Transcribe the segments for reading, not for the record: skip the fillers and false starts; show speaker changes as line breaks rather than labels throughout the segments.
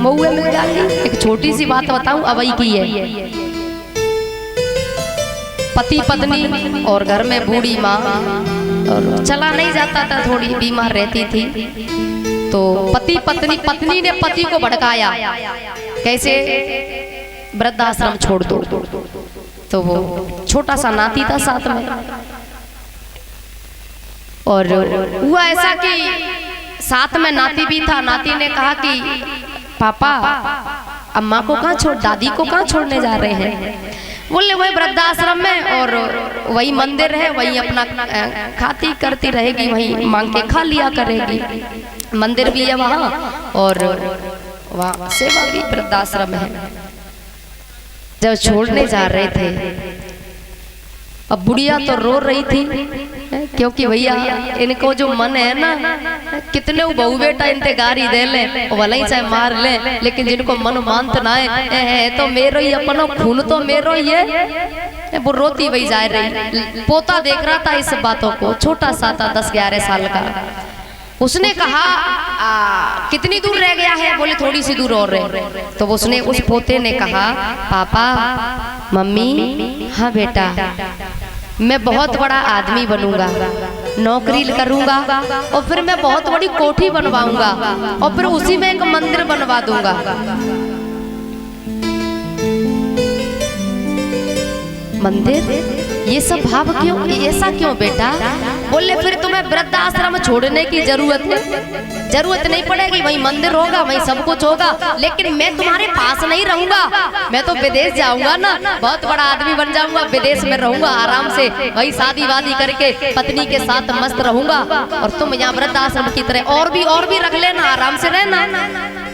मऊए मिल जाती। एक छोटी सी बात बताऊं अवई की है। पति पत्नी और घर में बूढ़ी माँ, और चला नहीं जाता था, थोड़ी बीमार रहती थी। तो पत्नी ने पति को भड़काया, कैसे वृद्धाश्रम छोड़ दो। तो वो छोटा सा नाती था साथ में, और हुआ ऐसा कि साथ में नाती भी था। नाती ने कहा कि पापा अम्मा को कहाँ छोड़, दादी को कहाँ छोड़ने जा रहे हैं। बोले वही वृद्धाश्रम में, और वही मंदिर है, वही अपना खाती करती रहेगी, वही मांग के खा लिया करेगी। मंदिर भी है वहाँ, और वहाँ सेवा भी वृद्धाश्रम है। जब छोड़ने जा रहे थे, अब बुढ़िया तो रो रही थी, क्योंकि भैया इनको जो मन है ना, कितने बहू बेटा इनते गारी दे ले, भले ही चाहे मार ले, लेकिन जिनको मन मानत ना है तो मेरो ही अपनो खून तो मेरो ही है। वो रोती वही जा रही। पोता देख रहा था इस बातों को, छोटा सा था 10-11 साल का। उसने कहा कितनी दूर रह गया है। बोले थोड़ी सी दूर और रहे। तो उसने उस पोते ने कहा पापा मम्मी हाँ बेटा, मैं बहुत बड़ा आदमी बनूंगा, नौकरी करूंगा, और फिर मैं बहुत बड़ी कोठी बनवाऊंगा, और फिर उसी में एक मंदिर बनवा दूंगा। मंदिर? ये सब भाव क्यों, ऐसा क्यों बेटा? बोले फिर तुम्हें वृद्धाश्रम छोड़ने की जरूरत नहीं पड़ेगी, वही मंदिर होगा, वही सब कुछ होगा, लेकिन मैं तुम्हारे पास नहीं रहूंगा। मैं तो विदेश जाऊंगा ना, बहुत बड़ा आदमी बन जाऊंगा, विदेश में रहूंगा आराम से, वही शादी वादी करके पत्नी के साथ मस्त रहूंगा, और तुम यहाँ वृद्धाश्रम की तरह और भी रख लेना, आराम से रहना।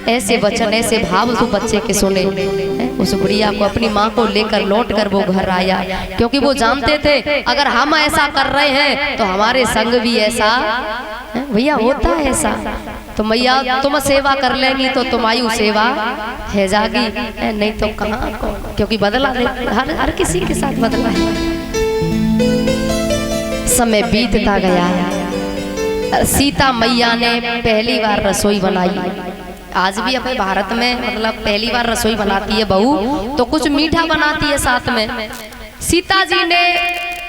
ऐसे वचन, ऐसे भाव तो बच्चे के सुने। उस बुढ़िया को, अपनी माँ को लेकर लौट कर वो घर आया, क्योंकि वो जानते थे अगर हम ऐसा कर रहे हैं तो हमारे संग भी ऐसा भैया होता है ऐसा। तो मैया तुम सेवा कर लेंगी तो तुम्हारी सेवा है जागी, नहीं तो कहाँ, क्योंकि बदला हर किसी के साथ बदला है। समय बीतता गया। सीता मैया ने पहली बार रसोई बनाई। आज भी अपने भारत में मतलब पहली बार रसोई बनाती है बहू, तो कुछ मीठा बनाती है साथ में। सीता जी ने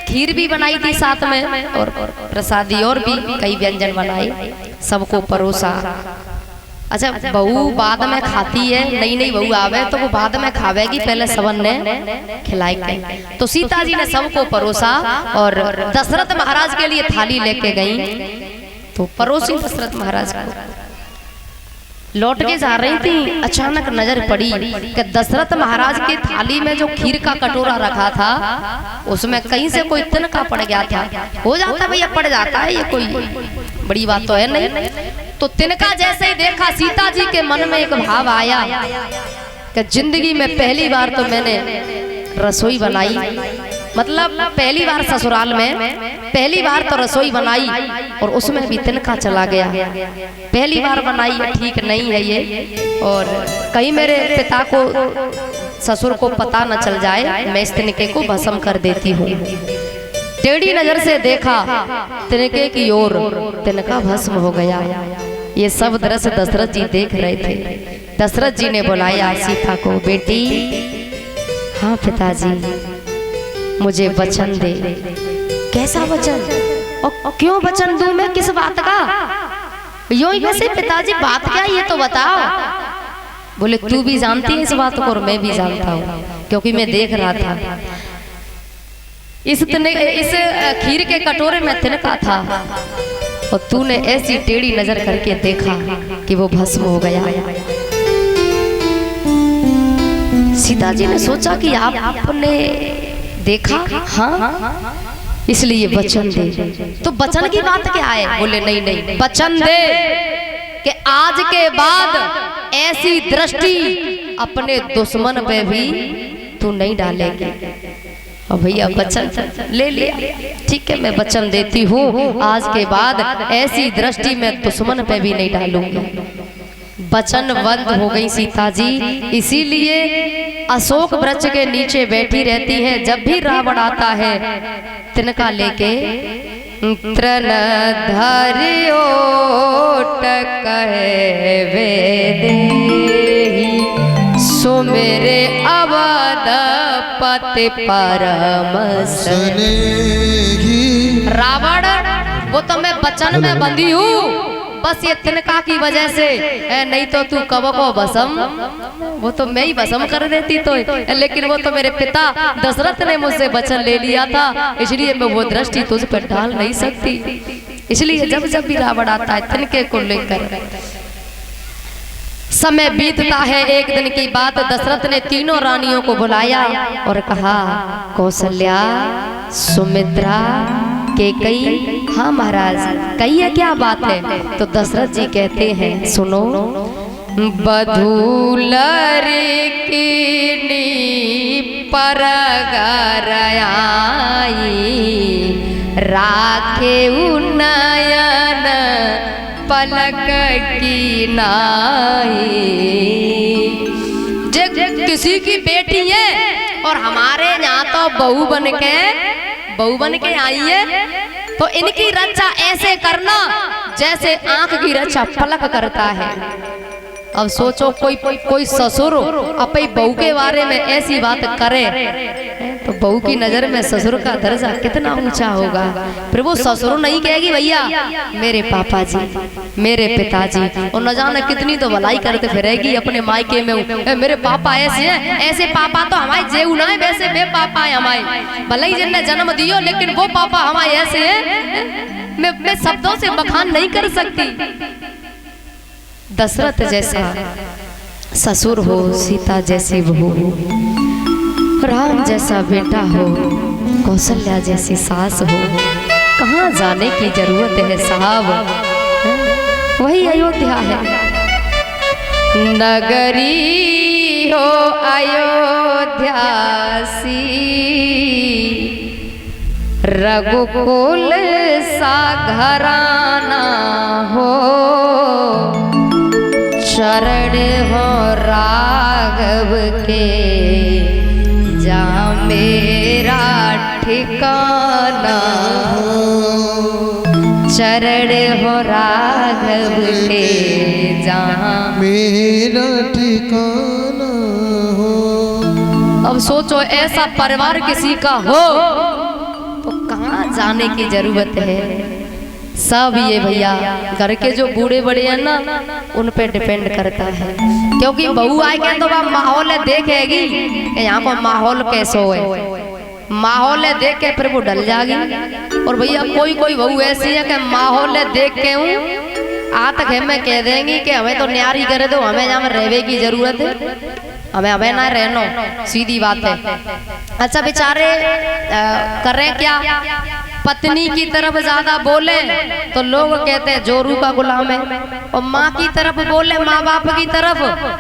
खीर भी बनाई थी साथ में, और प्रसादी और भी कई व्यंजन बनाए, सबको परोसा। अच्छा बहू बाद में खाती है, नई बहू आवे तो वो बाद में खावेगी, पहले सबन ने खिलाएगी। तो सीता जी ने सबको परोसा, और दशरथ महाराज के लिए थाली लेके गई। तो परोसी दशरथ महाराज को, लौट के जा रही थी, अचानक नजर पड़ी कि दशरथ महाराज की थाली में जो खीर का कटोरा रखा था उसमें कहीं से कोई तिनका पड़ गया था। हो जाता भैया, पड़ जाता है, ये कोई बड़ी बात तो है नहीं। तो तिनका जैसे ही देखा, सीता जी के मन में एक भाव आया कि जिंदगी में पहली बार तो मैंने रसोई बनाई, मतलब पहली बार ससुराल में पहली बार तो रसोई बनाई, और उसमें भी तिनका चला गया। पहली बार बनाई, ठीक नहीं है ये, और कहीं मेरे पिता को, ससुर को पता न चल जाए, मैं इस तिनके को भस्म कर देती हूँ। टेढ़ी नजर से देखा तिनके की ओर, तिनका भस्म हो गया। ये सब दृश्य दशरथ जी देख रहे थे। दशरथ जी ने बुलाया सीता को, बेटी हाँ पिताजी मुझे वचन दे। कैसा वचन? और क्यों वचन दूं मैं, किस बात का? यूं ही वैसे पिताजी बात क्या ये तो बताओ। बोले तू भी जानती है इस बात को, और मैं भी जानता हूँ, क्योंकि मैं देख रहा था इस खीर के कटोरे में तिनका था, और तूने ऐसी टेढ़ी नजर करके देखा कि वो भस्म हो गया। सीता जी ने सोचा कि आपने देखा, हाँ इसलिए वचन दे। तो वचन की बात क्या है? बोले नहीं, वचन दे कि आज के बाद ऐसी दृष्टि अपने दुश्मन पे भी तू नहीं डालेगी। और भैया वचन ले लिया, ठीक है मैं वचन देती हूँ, आज के बाद ऐसी दृष्टि में दुश्मन पे भी नहीं डालूंगी। वचनबद्ध हो गई सीता जी, इसीलिए अशोक वृक्ष के नीचे बैठी रहती है। जब भी रावण आता है तिनका लेके, तृण धरियो टकहे वेदे सो मेरे अवधपति परम स्नेही। रावण वो तो मैं वचन में बंधी हूँ, बस ये तिनका की वजह से, नहीं तो तू कब को भस्म, वो तो मैं ही भस्म कर देती तो, लेकिन वो तो मेरे पिता दशरथ ने मुझसे वचन ले लिया था, इसलिए मैं वो दृष्टि तुझ पर डाल नहीं सकती। इसलिए जब जब भी रावण आता है तिनके को लेकर। समय बीतता है, एक दिन की बात, दशरथ ने तीनों रानियों को बुलाया और कहा, कौशल्या, सुमित्रा, कैकेयी, हाँ महाराज कहिए क्या बात है। तो दशरथ जी कहते हैं, सुनो, बधूलर कीनी परगर आई, राखे उन्नयन पलक की नाई। किसी की बेटी है और हमारे यहाँ तो बहू बन के आई है, तो इनकी रक्षा ऐसे करना जैसे आंख की रक्षा पलक करता है। अब सोचो कोई ससुर अपनी बहू के बारे में ऐसी बात करे तो बहू की नजर में ससुर का दर्जा कितना ऊंचा होगा। फिर वो ससुर नहीं कहेगी भैया मेरे पापा जी, मेरे पिताजी, और न जाने कितनी तो भलाई करते फिरेगी अपने मायके में, मेरे पापा ऐसे हैं, ऐसे पापा तो हमारे जेऊ ना है, वैसे वे पापा है हमारे, भले ही जिनने जन्म दियो लेकिन वो पापा हमारे ऐसे हैं, मैं शब्दों से बखान नहीं कर सकती। दशरथ जैसा ससुर हो, सीता जैसी बहू हो, राम जैसा बेटा हो, कौशल्या जैसी सास हो, कहाँ जाने की जरूरत है साहब, वही अयोध्या है। नगरी हो अयोध्यासी, रघुकुल सा घराना हो, शरण हो राघव के जहाँ मेरा ठिकाना हो, चरण हो राघव के जहाँ
मेरा ठिकाना हो।
अब सोचो ऐसा परिवार किसी का हो तो कहाँ जाने की जरूरत है। सब ये भैया घर के जो बूढ़े बड़े हैं ना उन पे डिपेंड करता है, क्योंकि बहू आएगी तो वह माहौल देखेगी कि यहाँ को माहौल कैसो है, माहौल देख के फिर वो डल जाएगी। और भैया कोई बहू ऐसी है कि माहौल देख के हूँ आ तक हमें कह देंगी कि हमें तो न्यारी करे दो, हमें यहाँ रहने की जरूरत है, हमें ना रहना, सीधी बात है। अच्छा बेचारे करें क्या, पत्नी की तरफ ज्यादा बोले तो लोग कहते हैं जोरू का गुलाम है, और माँ की तरफ बोले, माँ बाप की तरफ,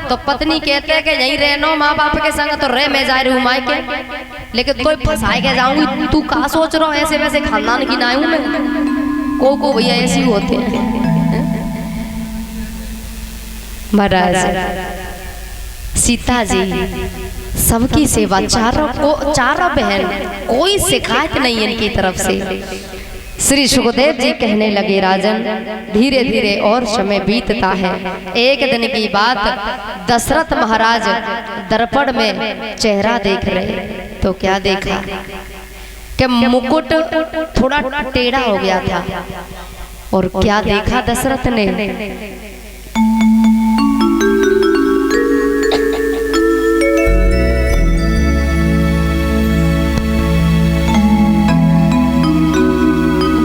तो पत्नी कहते हैं कि यहीं रहनो माँ बाप के संग, तो रह मैं जा रही हूँ मायके, लेकिन कोई फंसाए के जाऊंगी, तू कहाँ सोच रहा हो, ऐसे वैसे खानदान की ना हूँ मैं। को भैया ऐसी होते हैं महाराज। सीता जी सबकी सेवा, चारों बहन, कोई शिकायत नहीं इनकी तरफ से। श्री सुखदेव जी कहने लगे, राजन धीरे धीरे और समय बीतता है। एक दिन की बात, दशरथ महाराज दर्पण में चेहरा देख रहे तो क्या देखा कि मुकुट थोड़ा टेढ़ा हो गया था, और क्या देखा दशरथ ने,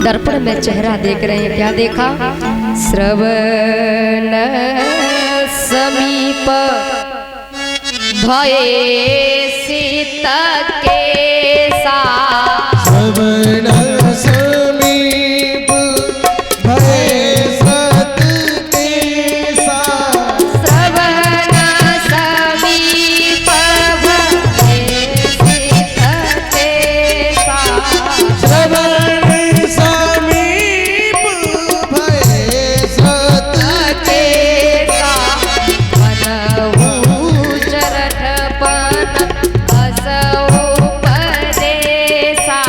दर्पण में चेहरा देख रहे हैं, क्या देखा, श्रवण समीप भये सीता के साथ,
श्रवण समीप भये सत के साथ,
श्रवण समीप भये सीता के साथ,
श्रवण समीप भये सत
के साथ, बनहु चरठ पन बसहु परदेसा,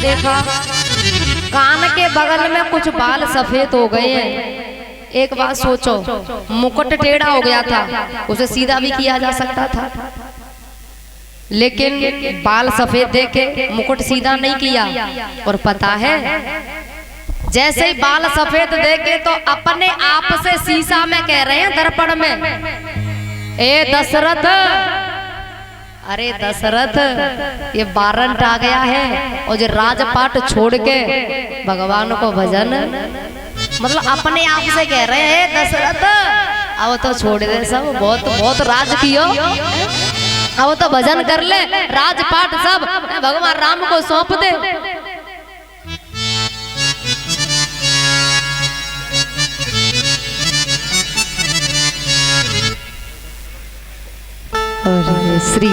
देखा, कान के बगल में कुछ बाल सफेद हो गए हैं। एक बात सोचो, मुकुट टेढ़ा हो गया था, उसे सीधा भी किया जा सकता था, लेकिन बाल सफेद देखे मुकुट सीधा नहीं किया। और पता है, जैसे ही बाल सफेद देखे तो अपने आप से शीशा में कह रहे हैं दर्पण में, ए दशरथ, अरे दशरथ, ये वारंट आ गया है और जो राजपाट छोड़ के भगवान को भजन, मतलब अपने आप से कह रहे हैं दशरथ अब तो छोड़ दे सब, बहुत बहुत राज कियो, अब तो भजन कर ले, राजपाट सब भगवान राम को सौंप दे। और श्री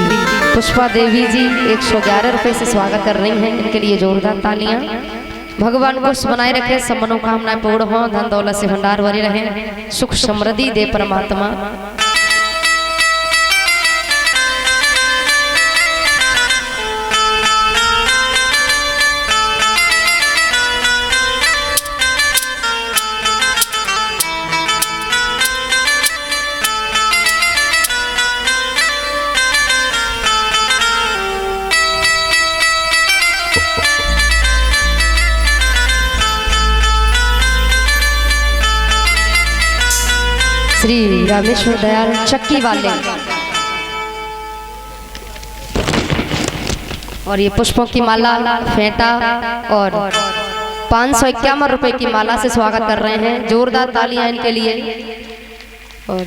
पुष्पा देवी जी 111 रुपए से स्वागत कर रही हैं, इनके लिए जोरदार तालियां। भगवान को बनाए रखे, सब मनोकामनाएं पूर्ण हो, धन दौलत से भंडार भरे रहे, सुख समृद्धि दे परमात्मा। श्री रामेश्वर दयाल चक्की वाले, और ये पुष्पों की माला, फेंटा और 551 रुपए की माला से स्वागत कर रहे हैं, जोरदार तालियां इनके लिए। और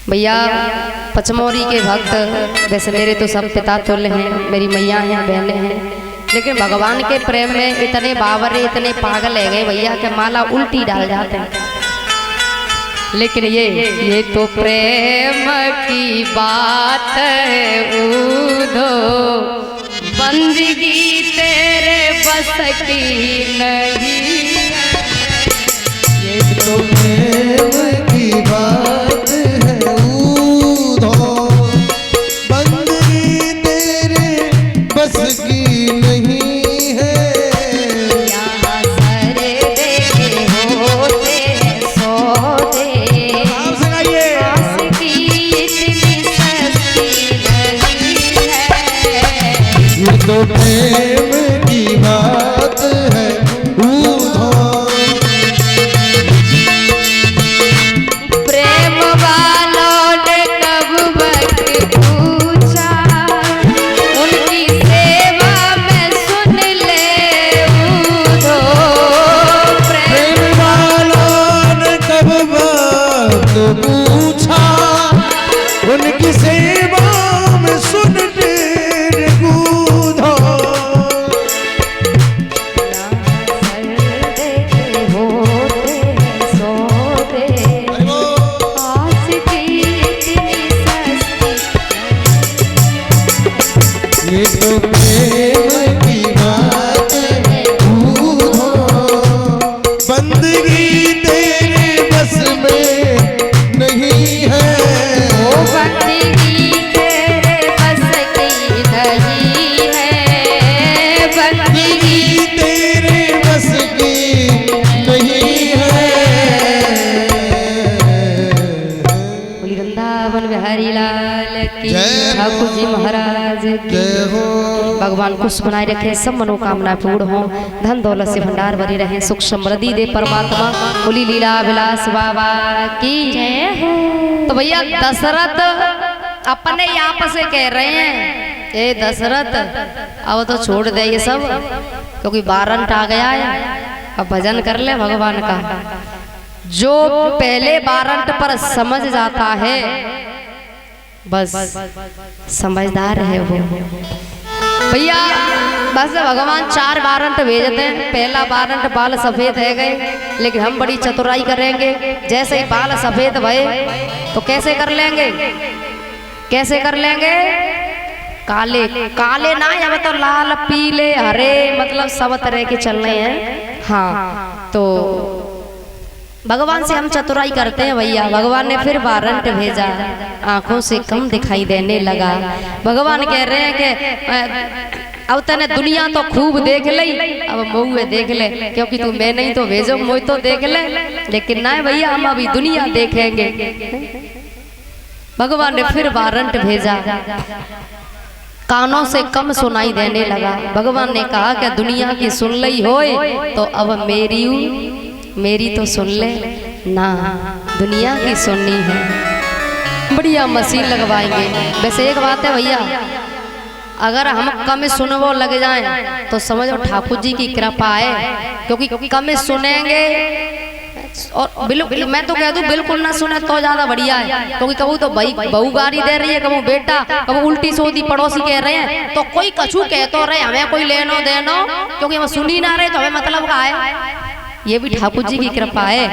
भैया पचमोरी के भक्त, वैसे मेरे तो सब पिता तुल्य हैं, मेरी मैया हैं, बहनें हैं, लेकिन भगवान के प्रेम में इतने बावरे, इतने पागल है गए भैया के माला उल्टी डाल जाते हैं। लेकिन ये तो प्रेम की बात है उधो, बंदगी तेरे बस की नहीं,
ये तो प्रेम की बात है उधो, बंदगी तेरे बस की नहीं है।
यहाँ सरे देखे होते हैं सौदे,
तो प्रेम की बात है उधो,
प्रेम वालों ने कब वक्त पूछा, उनकी सेवा में सुन ले उधो,
प्रेम वालों ने कब वक्त पूछा, उनकी सेवा में सुन ले उधो। ये तो प्रेम की बात है उधो, बंदगी तेरे बस में नहीं है।
ओ बंदगी तेरे बस की नहीं है, बंदगी
तेरे बस की नहीं है।
बोली वृंदावन बिहारी लाल की,
जय हो।
ठाकुर जी महाराज की
जय हो।
भगवान खुश बनाए रखे, सब मनोकामनाएं पूर्ण हो, धन दौलत से भंडार भरे रहे, सुख समृद्धि दे परमात्मा। बोली लीला विलास बाबा की जय हो। तो भैया दशरथ अपने आप से कह रहे हैं, ए दशरथ अब तो छोड़ दे ये सब, क्योंकि वारंट आ गया है, अब भजन कर ले भगवान का। जो पहले वारंट पर समझ जाता है बस समझदार है वो भैया। बस भगवान 4 वारंट भेजते हैं, पहला वारंट बाल सफेद है गए, लेकिन हम बड़ी चतुराई करेंगे, जैसे ही बाल सफेद भये तो कैसे कर लेंगे, कैसे कर लेंगे, काले काले ना, अब तो लाल पीले हरे, मतलब सब तरह के चलने हैं। हाँ, तो भगवान से हम चतुराई करते हैं भैया। भगवान ने फिर वारंट भेजा, आंखों से कम दिखाई देने लगा। भगवान कह रहे हैं कि अब तने दुनिया तो खूब देख लई, अब मऊए देख ले, क्योंकि तू मैं नहीं तो भेजो मुझ तो देख ले, लेकिन ना भैया हम अभी दुनिया देखेंगे। भगवान ने फिर वारंट भेजा, कानों से कम सुनाई देने लगा। भगवान ने कहा कि दुनिया की सुन लई होए तो अब मेरी तो सुन ले ना, दुनिया की सुननी है। बढ़िया मशीन लगवाएंगे। वैसे एक बात है भैया, अगर हम कम सुनवो लग जाएं तो समझो ठाकुर जी की कृपा है, क्योंकि कम सुनेंगे और बिल्कुल मैं तो कह दूं बिल्कुल ना सुने तो ज्यादा बढ़िया है, क्योंकि कबू तो भाई बहू गारी दे रही है, कबू बेटा, कबू उल्टी सोदी पड़ोसी कह रहे हैं, तो कोई कछु कह तो रहे, हमें कोई लेनो देनो, क्योंकि हम सुन ही ना रहे तो हमें मतलब का है। ये भी ठाकुर जी की कृपा है।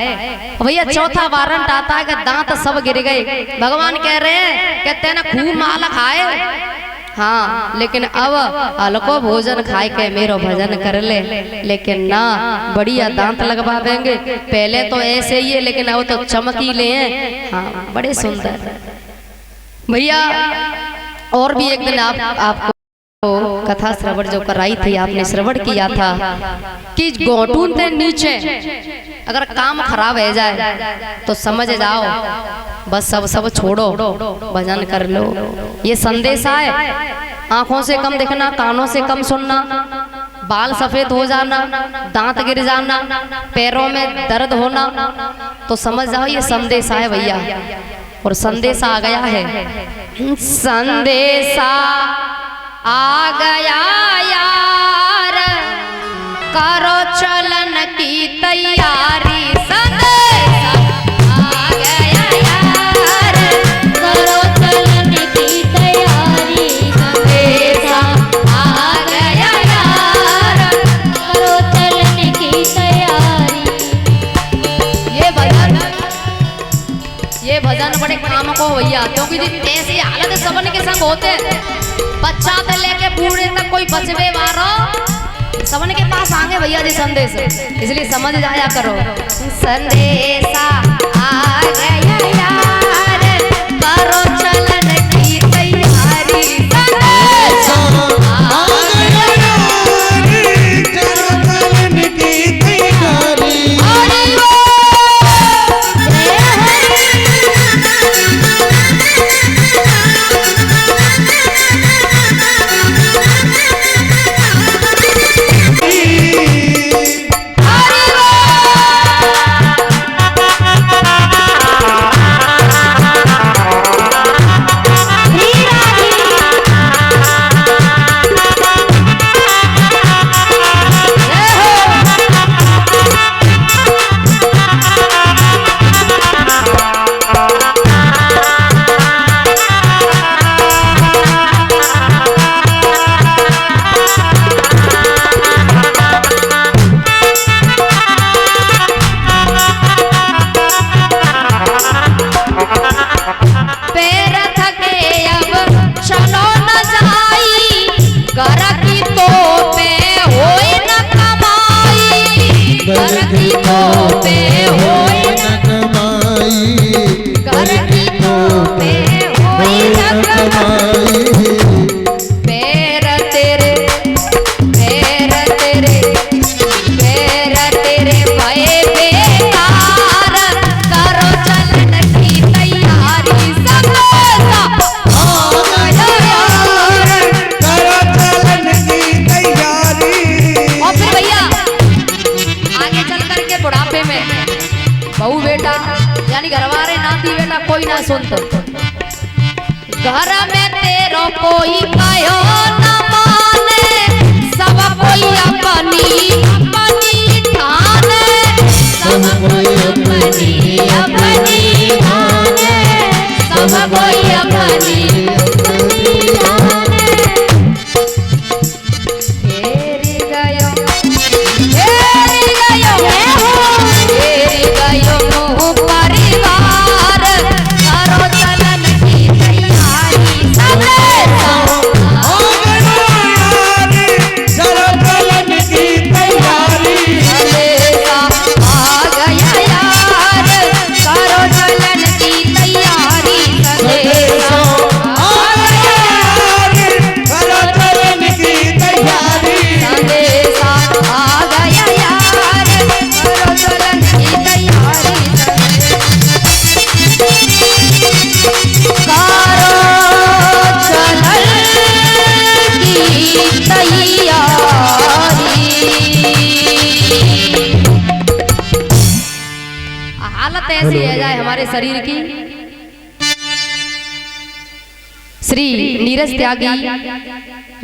भैया चौथा वारंट आता है कि दांत सब गिर गए। भगवान कह रहे हैं कहते हैं ना खूब माल खाए, हाँ, लेकिन अब हल्को भोजन खाए के मेरो भजन कर ले, लेकिन ना बढ़िया दांत लगवा देंगे। पहले तो ऐसे ही है, लेकिन अब तो चमकीले हैं, हाँ बड़े सुंदर। भैया और भी एक दिन आपको कथा श्रवण जो कराई थी, आपने श्रवण किया था कि घोटून से नीचे अगर काम खराब है जाए तो समझ जाओ बस सब छोड़ो, भजन कर लो। ये संदेश है, आंखों से कम देखना, कानों से कम सुनना, बाल सफेद हो जाना, दांत गिर जाना, पैरों में दर्द होना, तो समझ जाओ ये संदेश है भैया। और संदेश आ गया है, संदेशा आ गया यार, करो चलन की तैयारी। संदेशा आ गया यार, करो चलन की तैयारी। संदेशा आ गया यार, करो चलन की तैयारी। ये भजन बड़े काम को भैया, क्योंकि ऐसी हालत सबन के संग होते, बच्चा से लेके बूढ़े तक कोई बचवे वारो सबन के पास आगे भैया जी संदेश, इसलिए समझ जाया करो। संदेशा आ गया यार, करो चलन की तैयारी। संदेशा आ गया यार, करो चलन की तैयारी। बहू बेटा यानी घरवारे नाती बेटा कोई ना सुनते, घर में तेरो कोई कहो न माने, सब कोई अपनी अपनी ठाने, सब कोई अपनी अपनी ठाने, सब कोई अपनी अपनी ठाने। घेरी गयो परिवार, करो चलन की तैयारी। संदेशा ऐसी है जाए हमारे शरीर की। श्री नीरज त्यागी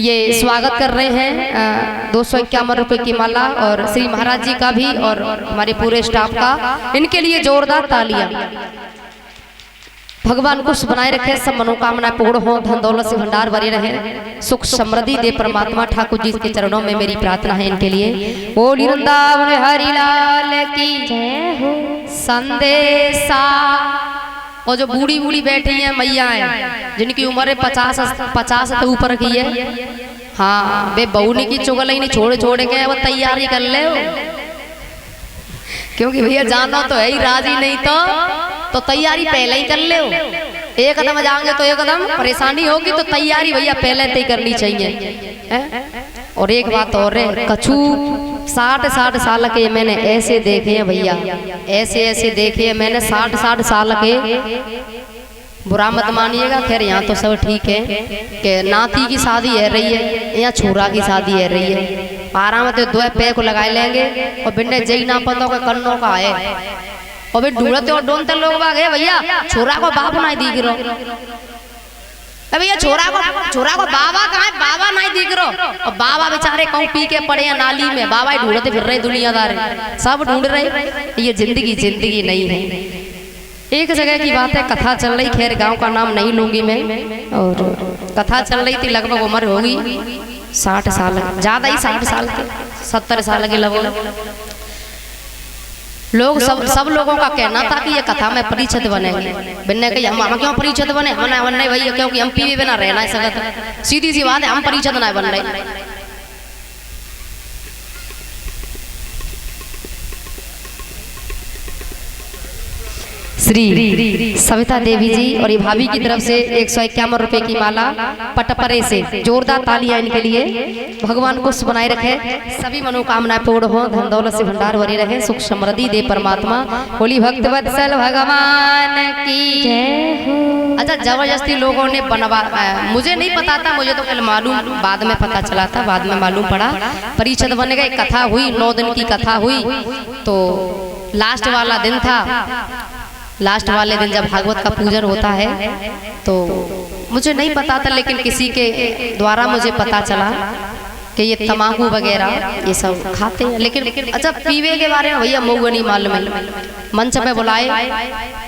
ये स्वागत कर रहे हैं 251 रुपए की माला, और श्री महाराज जी का भी और हमारे पूरे स्टाफ का, इनके लिए जोरदार तालियां। भगवान कुछ बनाए रखे, सब मनोकामना पूर्ण हो, धन दौलत से भंडार भरे रहे, सुख समृद्धि दे परमात्मा। ठाकुर जी के चरणों में मेरी प्रार्थना है इनके लिए। बोली वृंदावन हरि लाल की जय हो। संदेशा और जो बूढ़ी बूढ़ी बैठी हैं मैया हैं, जिनकी उम्र 50 से ऊपर की है, हाँ वे बहू ने की चुगल ही नहीं छोड़ छोड़ के वो तैयारी कर ले, क्योंकि भैया जाना तो है ही, राजी नहीं तो तैयारी पहले ही कर ले। एक कदम जाएंगे तो एक कदम परेशानी होगी, तो तैयारी भैया पहले से ही करनी चाहिए। और एक बात और है, कछु 60 साल के मैंने ऐसे देखे हैं भैया, ऐसे देखे हैं मैंने 60 साल के। बुरा मत मानिएगा, खैर यहाँ तो सब ठीक है कि नाती की शादी है रही है या छोरा की शादी है रही है, आराम से 2 पैर को लगाए लेंगे और बिन्ने जई ना पता के कन्नों का है, और फिर ढूंढते और ढूंढते लोग भागे भैया छोरा को बाप नहीं दिख रहा, भैया छोरा को बाबा कहाँ है, बाबा नहीं दिख रहा, और बाबा बेचारे कहूँ पी के पड़े हैं नाली में, बाबा ही ढूंढते फिर रहे दुनियादार सब ढूंढ रहे। ये जिंदगी नहीं है। एक जगह की बात है, कथा चल रही, खैर गांव का नाम नहीं लूंगी मैं, और कथा चल रही थी, लगभग उम्र होगी 60 साल, ज्यादा ही 60 साल के, 70 साल के लगभग। लोग सब लोगों का कहना था कि ये कथा में परिचित बनेंगे। बिन्ने कही हम क्यों परिचित बने, हम नहीं भैया, क्योंकि हम पीवे बिना रहना है सकत, सीधी सी बात है, हम परिचित नहीं बन रहे। श्री सविता देवी जी और ये भाभी की तरफ से 151 रुपए की माला पटपरे से, जोरदार तालियां इनके लिए। भगवान को बनाए रखे, सभी मनोकामनाएं पूर्ण हो, धन दौलत से भंडार भरे रहे, सुख समृद्धि दे परमात्मा। बोली भक्त वत्सल भगवान की जय हो। अच्छा, जबरदस्ती लोगों ने बनवा, मुझे नहीं पता था, मुझे तो कल मालूम, बाद में पता चला था, बाद में मालूम पड़ा, परिचित बन गए। कथा हुई, 9 दिन की कथा हुई, तो लास्ट वाला दिन था, लास्ट वाले दिन जब भागवत का पूजन होता है, तो मुझे नहीं पता था, लेकिन किसी के द्वारा मुझे पता चला कि ये तम्बाकू वगैरह ये सब खाते हैं। लेकिन अच्छा, पीवे के बारे में भैया मुझे नहीं मालूम है। मंच पे बुलाए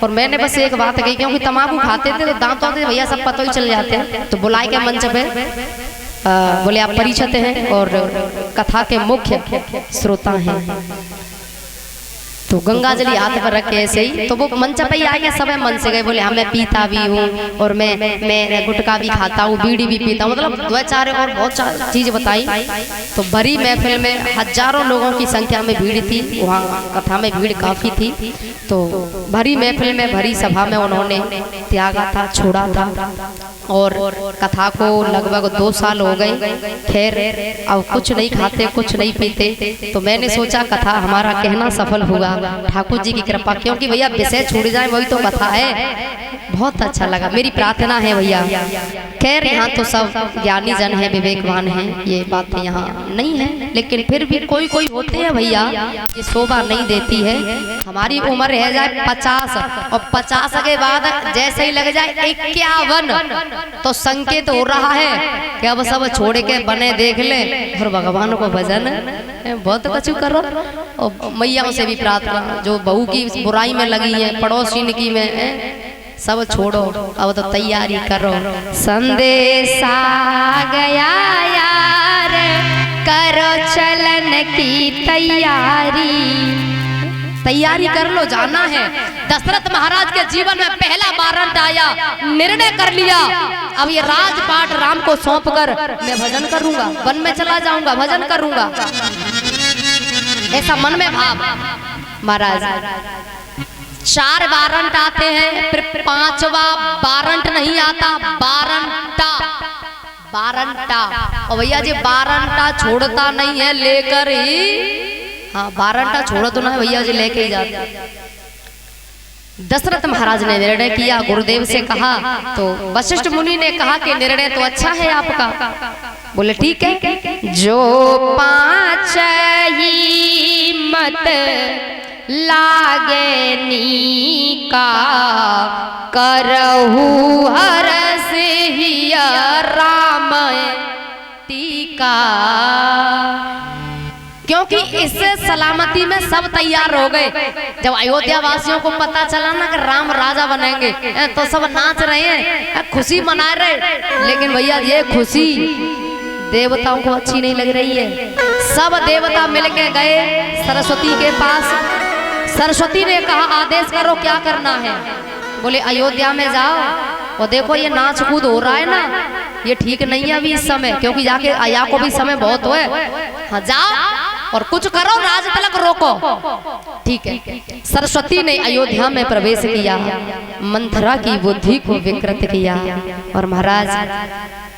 और मैंने बस एक बात कही, क्योंकि तम्बाकू खाते थे तो दांतों से भैया सब पता ही चल जाते हैं, तो बुलाए के मंच पे बोले आप परिचित हैं और कथा के मुख्य श्रोता हैं, तो गंगा जली हाथ पर रखे ऐसे ही, तो वो मंच पे ही आ गया, सब मन से गए, बोले हाँ मैं पीता भी हूँ और मैं गुटखा भी खाता हूँ, बीड़ी भी पीता हूँ, मतलब 2-4 और बहुत चीज बताई। तो भरी महफिल में हजारों लोगों की संख्या में भीड़ थी, वहाँ कथा में भीड़ काफी थी, तो भरी महफिल में, भरी सभा में उन्होंने त्यागा था, छोड़ा था, और कथा को लगभग 2 साल हो गए। खैर अब कुछ नहीं खाते, कुछ नहीं पीते, तो मैंने सोचा कथा हमारा कहना सफल हुआ, ठाकुर जी की कृपा, क्योंकि भैया विषय छूट जाए वही तो कथा है। बहुत अच्छा लगा, मेरी प्रार्थना है भैया। खैर यहाँ तो सब ज्ञानी जन है, विवेकवान है, ये बात यहाँ नहीं है, लेकिन फिर भी कोई होते हैं भैया, ये शोभा नहीं देती है। हमारी उम्र रह जाए 50 और 50 के बाद जैसे ही लग जाए 51, तो संकेत हो रहा है कि अब सब छोड़ के बने देख ले और भगवान को भजन बहुत कछु करो। और मैया से भी प्रार्थना, जो बहू की बुराई में लगी है, पड़ोसी की में, सब छोड़ो, अब तो तैयारी करो। संदेश आ गया यार, करो चलन की तैयारी कर लो, जाना है। दशरथ महाराज के जीवन में पहला वारंट आया, निर्णय कर लिया, अब ये राजपाट राम को सौंप कर मैं भजन करूंगा, वन में चला जाऊंगा, भजन करूंगा, ऐसा मन में भाव। महाराज 4 वारंट आते हैं, फिर 5वां वारंट नहीं आता, वारंटा। और भैया जी वारंटा छोड़ता नहीं है, लेकर ही, हाँ वारंटा छोड़ो तो ना भैया जी, लेके ही जाते। दशरथ महाराज ने निर्णय किया, गुरुदेव से कहा, तो वशिष्ठ मुनि ने कहा कि निर्णय तो अच्छा है आपका। बोले ठीक है, जो 5 ही मत लागे नीका करहु हरस हिया राम टीका। क्योंकि इससे सलामती में सब तैयार हो गए। जब अयोध्या वासियों को पता चला ना कि राम राजा बनेंगे तो सब नाच रहे हैं, खुशी मना रहे। लेकिन भैया ये खुशी देवताओं को अच्छी नहीं लग रही है। सब देवता मिलके गए सरस्वती के पास। सरस्वती ने कहा आदेश करो क्या करना है। बोले अयोध्या में जाओ और देखो ये नाच कूद हो रहा है ना, ये ठीक नहीं है अभी इस समय, क्योंकि जाके आया को भी समय बहुत हुए। हाँ जाओ और कुछ करो, राज तिलक रोको। ठीक है। सरस्वती ने अयोध्या में प्रवेश किया, मंथरा की बुद्धि को विकृत किया। और महाराज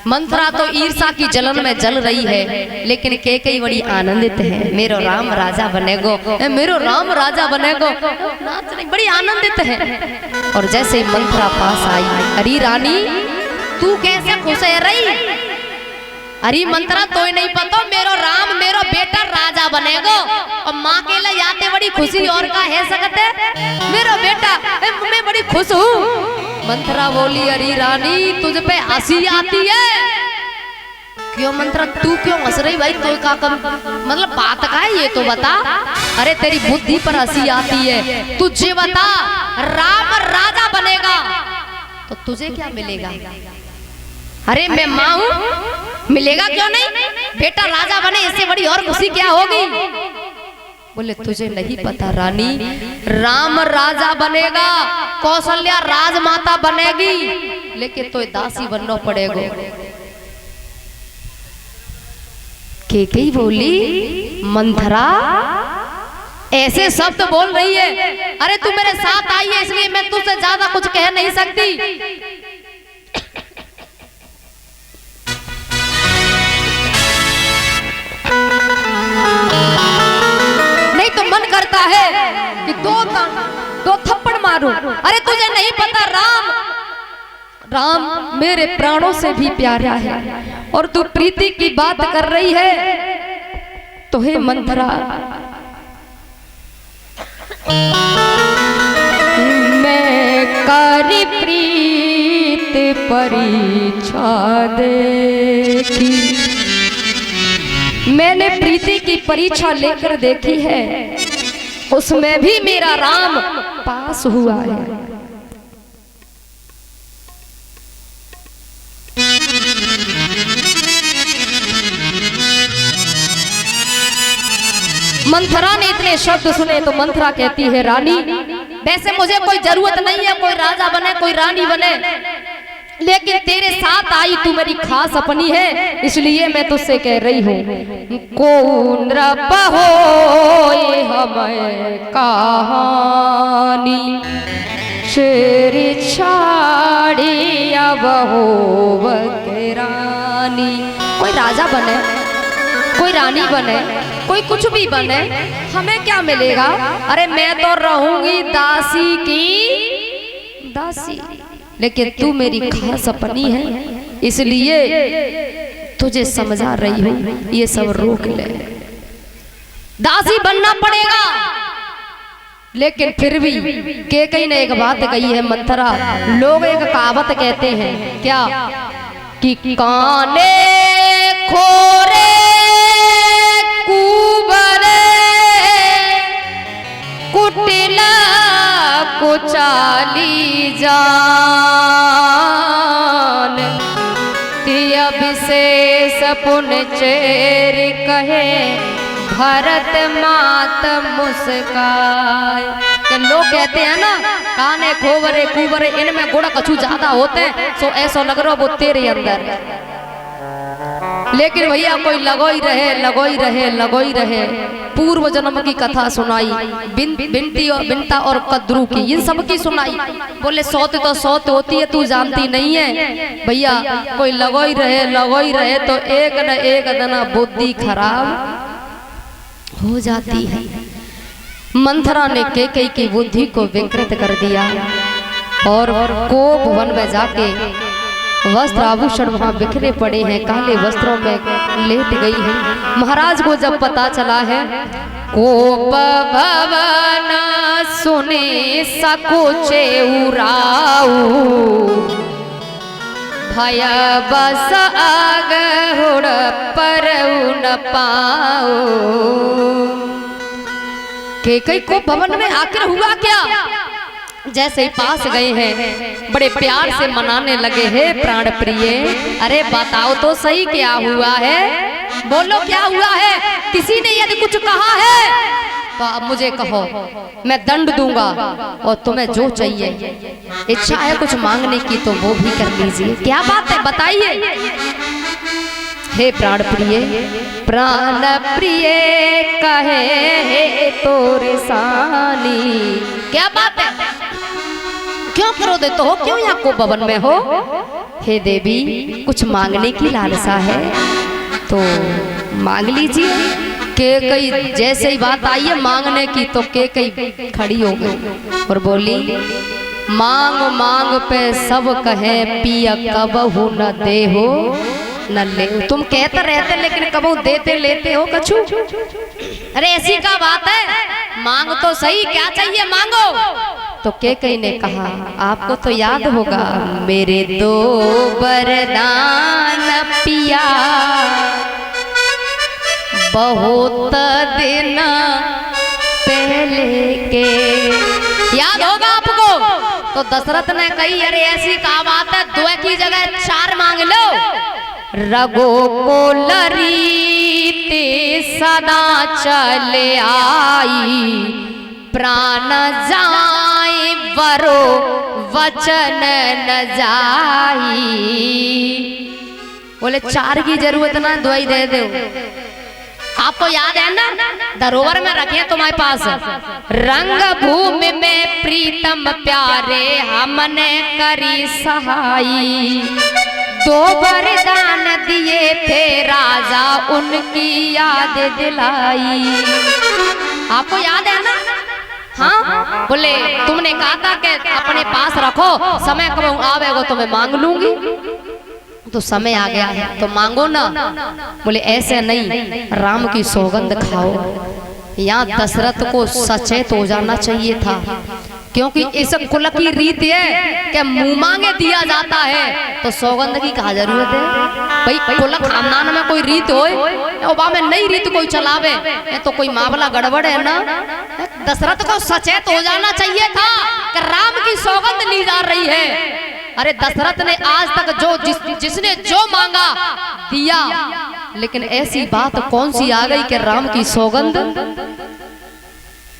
मंथरा तो ईर्षा की जलन में जल रही है, लेकिन कैकेयी बड़ी आनंदित है। मेरो राम राजा बनेगो, मेरो राम राजा बनेगो, नाच रही, बड़ी आनंदित है। और जैसे ही मंथरा पास आई, अरे रानी तू कैसे खुश है रही? अरे मंथरा तो नहीं पता मेरो राम मेरो बेटा राजा बनेगो और माँ के लिए आते बड़ी खुशी और का है सकते मेरो बेटा, मैं बड़ी खुश हूँ। मंथरा बोली अरे रानी तुझ पे हंसी आती है। क्यों मंथरा तू क्यों हंस रही भाई? तो का कम मतलब बात का है ये तो बता। अरे तेरी बुद्धि पर हंसी आती है। तुझे बता राम राजा बनेगा तो तुझे क्या मिलेगा? अरे मैं माँ हूँ, मिलेगा क्यों नहीं? बेटा राजा बने इससे बड़ी और खुशी क्या होगी? बोले तुझे नहीं पता रानी, राम राजा बनेगा, कौशल्या राजमाता बनेगी, लेकिन तो दासी बनना पड़ेगा। कैकेयी बोली मंथरा ऐसे शब्द बोल रही है? अरे तू मेरे साथ आई है इसलिए मैं तुझसे ज्यादा कुछ कह नहीं सकती। नहीं तो मन करता है कि दो थप्पड़ मारूं। अरे तुझे नहीं पता राम मेरे प्राणों से भी प्यारा है और तू प्रीति की बात कर रही है तो हे मंथरा मैं करी प्रीत परीक्षा देखी। मैंने प्रीति की परीक्षा लेकर देखी है, उसमें भी मेरा राम पास हुआ है। मंथरा ने इतने शब्द सुने तो मंथरा कहती है रानी वैसे मुझे कोई जरूरत नहीं है कोई राजा बने कोई रानी बने, लेकिन तेरे साथ आई तू मेरी खास अपनी है, इसलिए मैं तुझसे कह रही हूँ कौन रब होए हमें कहानी शेर छाड़ी अब हो रानी। कोई राजा बने कोई रानी बने कोई कुछ भी बने हमें क्या मिलेगा? अरे मैं तो रहूंगी दासी की दासी, लेकिन तू मेरी खास अपनी है इसलिए तुझे समझा रही हूँ ये सब रोक ले। दासी बनना पड़ेगा, लेकिन फिर भी कैकेयी ने एक बात कही है मंथरा। लोग एक कहावत कहते हैं क्या कि काने खोरे कुबरे कुटिला कुचाली जान तिया विशेष पुण्य चेर कहे भरत मात मुस्काए। कि लोग कहते हैं ना काने खोबरे कुबरे इनमें गुण कछु ज्यादा होते हैं, सो ऐसा लग रहा वो तेरे अंदर। लेकिन भैया कोई लगोई रहे पूर्व जन्म की कथा सुनाई, बिनता और कद्रू की, इन सब की सुनाई। बोले सौत तो सौत होती है तू जानती नहीं है भैया, कोई लगोई रहे तो एक न एक दिन बुद्धि खराब हो जाती है। मंथरा ने कैकेयी की बुद्धि को विकृत कर दिया और कोप वन में जाके वस्त्र आभूषण वहाँ बिखरे पड़े हैं, काले वस्त्रों में लेट गई है। महाराज को जब पता चला है, कोप भवन सुने सकोचे उराऊ, भय बस आग हुड़ पर न पाओ। कैकई को भवन में आकर हुआ क्या? जैसे ही पास गए हैं बड़े प्यार से मनाने लगे हैं, प्राण प्रिय अरे बताओ तो सही क्या हुआ है, बोलो क्या हुआ है। किसी ने यदि कुछ कहा है तो अब मुझे कहो, मैं दंड दूंगा और तुम्हें जो चाहिए इच्छा है कुछ मांगने की तो वो भी कर लीजिए। क्या बात है बताइए। हे प्राण प्रिय, प्राण प्रिय कहे तोरे सानी, क्या बात है, क्यों क्रोधित हो, क्यों यहाँ को भवन में हो। हे देवी, कुछ मांगने की लालसा है तो मांग लीजिए। कैकई जैसे ही बात आई है मांगने की तो कैकई खड़ी हो गई और बोली, मांग मांग पे सब कहे पिया कबहू न दे हो न ले। तुम कहते रहते लेकिन कबहू देते लेते हो कछु। अरे ऐसी क्या बात है, मांग तो सही, क्या चाहिए मांगो। तो कैकई ने कहा, आपको तो याद होगा मेरे दो वरदान पिया, बहुत दिन पहले के। याद होगा आपको। तो दशरथ ने कही, अरे ऐसी क्या बात है, दो की जगह चार मांग लो। रगो को लरीते सदा चले आई, प्राण जाए वरो वचन न जाई। बोले चार की जरूरत ना, दो ही दे दो। आपको याद है ना, धरोहर में रखे तुम्हारे पास, रंग भूमि में प्रीतम प्यारे हमने करी सहाई, दो वरदान दिए थे राजा उनकी याद दिलाई। आपको याद है ना। हाँ, बोले तुमने कहा था कि अपने पास रखो, समय कब आवेगा तो मैं मांग लूंगी। तो समय आ गया है तो मांगो ना। बोले ऐसे नहीं, राम की सौगंध खाओ। यहाँ दशरथ को सचेत हो जाना चाहिए था, क्योंकि इस कुल की रीत है कि मुंह मांगे दिया जाता है, तो सौगंध की क्या जरूरत है भाई। कुल खानदान में कोई रीत हो में नई रीत कोई चलावे तो कोई मामला गड़बड़ है ना। दशरथ को सचेत हो जाना चाहिए था कि राम की सौगंध ली जा रही है। अरे दशरथ ने आज तक जिसने जो मांगा दिया, लेकिन ऐसी बात कौन सी आ गई कि राम की सौगंध।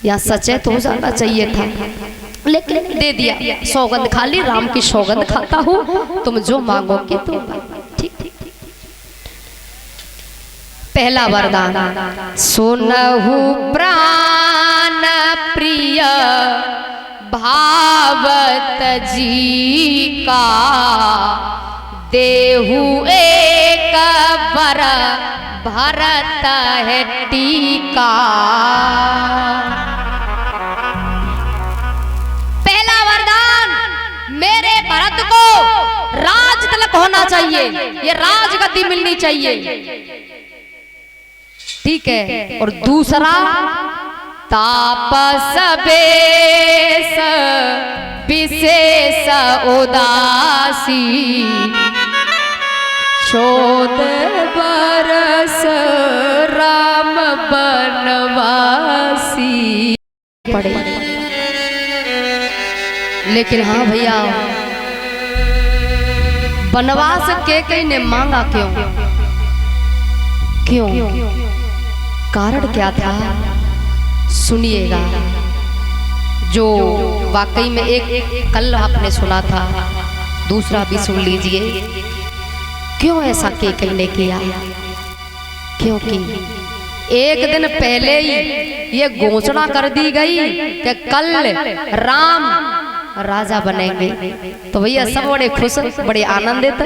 या सचेत हो जाना चाहिए था, लेकिन दे दिया। सौगंध खा ली, राम की सौगंध खाता हूँ, तुम जो मांगोगे तो ठीक ठीक। पहला वरदान, सुनहु प्राण प्रिय भावत जी का, देहु एक बर भरत है टीका। पहला वरदान, मेरे भरत को राज तिलक होना चाहिए, ये राजगद्दी मिलनी चाहिए, ठीक है। और दूसरा, तापस बेस विशेष उदासी, चौद बरस राम बनवासी पड़े। लेकिन हाँ भैया, बनवास कैकई ने मांगा क्यों? क्यों? कारण क्या था? सुनिएगा। जो वाकई में एक कल आपने सुना था, दूसरा भी सुन लीजिए। क्यों ऐसा कैकई ने किया? क्योंकि एक दिन पहले ही ये घोषणा कर दी गई कि कल राम राजा बनेंगे। तो भैया सब बड़े खुश, बड़े आनंदित।